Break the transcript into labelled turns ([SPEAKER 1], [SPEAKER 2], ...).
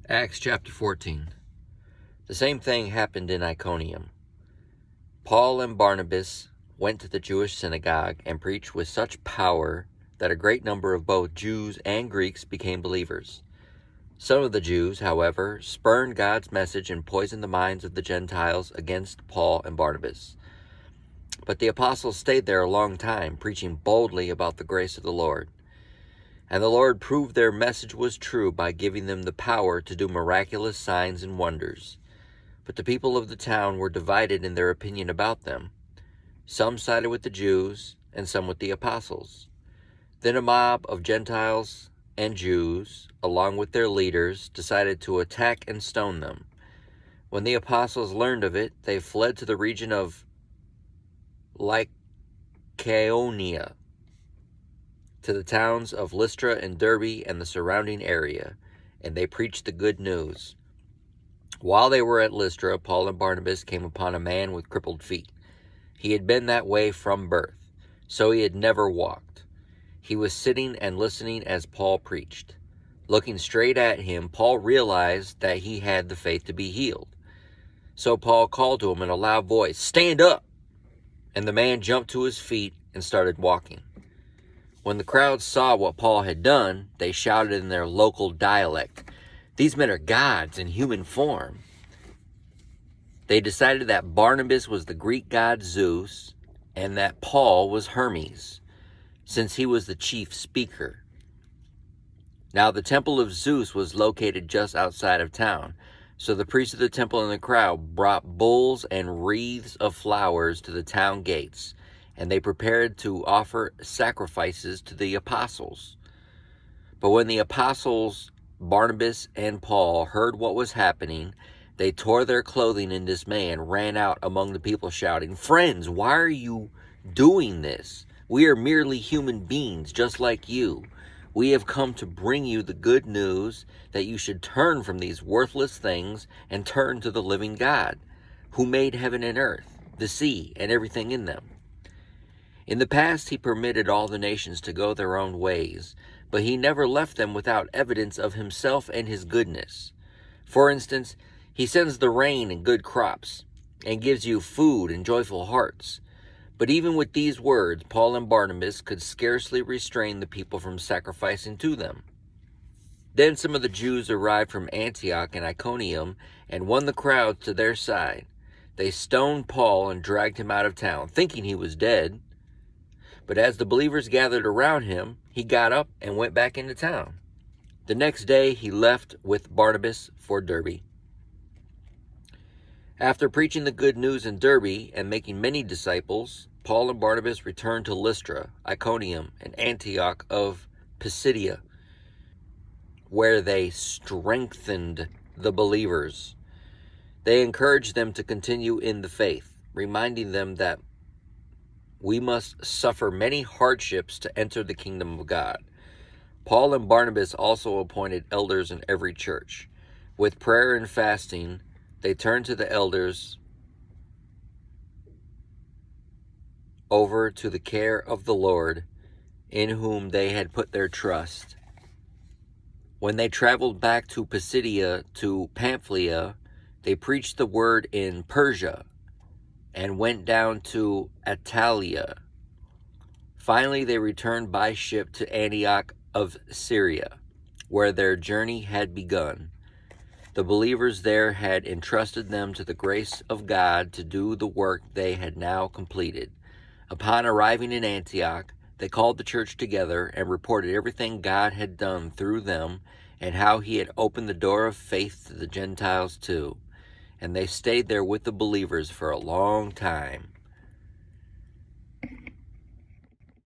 [SPEAKER 1] Acts chapter 14. The same thing happened in Iconium. Paul and Barnabas went to the Jewish synagogue and preached with such power that a great number of both Jews and Greeks became believers. Some of the Jews, however, spurned God's message and poisoned the minds of the Gentiles against Paul and Barnabas. But the apostles stayed there a long time, preaching boldly about the grace of the Lord. And the Lord proved their message was true by giving them the power to do miraculous signs and wonders. But the people of the town were divided in their opinion about them. Some sided with the Jews, and some with the apostles. Then a mob of Gentiles and Jews, along with their leaders, decided to attack and stone them. When the apostles learned of it, they fled to the region of Lycaonia, to the towns of Lystra and Derbe and the surrounding area, and they preached the good news. While they were at Lystra, Paul and Barnabas came upon a man with crippled feet. He had been that way from birth, so he had never walked. He was sitting and listening as Paul preached. Looking straight at him, Paul realized that he had the faith to be healed. So Paul called to him in a loud voice, "Stand up!" And the man jumped to his feet and started walking. When the crowd saw what Paul had done, they shouted in their local dialect, "These men are gods in human form." They decided that Barnabas was the Greek god Zeus and that Paul was Hermes, since he was the chief speaker. Now the temple of Zeus was located just outside of town, so the priests of the temple and the crowd brought bulls and wreaths of flowers to the town gates, and they prepared to offer sacrifices to the apostles. But when the apostles, Barnabas and Paul, heard what was happening, they tore their clothing in dismay and ran out among the people shouting, "Friends, why are you doing this? We are merely human beings just like you. We have come to bring you the good news that you should turn from these worthless things and turn to the living God, who made heaven and earth, the sea, and everything in them. In the past, he permitted all the nations to go their own ways, but he never left them without evidence of himself and his goodness. For instance, he sends the rain and good crops, and gives you food and joyful hearts. But even with these words, Paul and Barnabas could scarcely restrain the people from sacrificing to them. Then some of the Jews arrived from Antioch and Iconium and won the crowd to their side. They stoned Paul and dragged him out of town, thinking he was dead. But as the believers gathered around him, he got up and went back into town. The next day he left with Barnabas for Derbe. After preaching the good news in Derbe and making many disciples, Paul and Barnabas returned to Lystra, Iconium, and Antioch of Pisidia, where they strengthened the believers. They encouraged them to continue in the faith, reminding them that we must suffer many hardships to enter the kingdom of God. Paul and Barnabas also appointed elders in every church. With prayer and fasting, they turned to the elders over to the care of the Lord, in whom they had put their trust. When they traveled back to Pisidia to Pamphylia, they preached the word in Persia and went down to Attalia. Finally, they returned by ship to Antioch of Syria, where their journey had begun. The believers there had entrusted them to the grace of God to do the work they had now completed. Upon arriving in Antioch, they called the church together and reported everything God had done through them and how he had opened the door of faith to the Gentiles too. And they stayed there with the believers for a long time.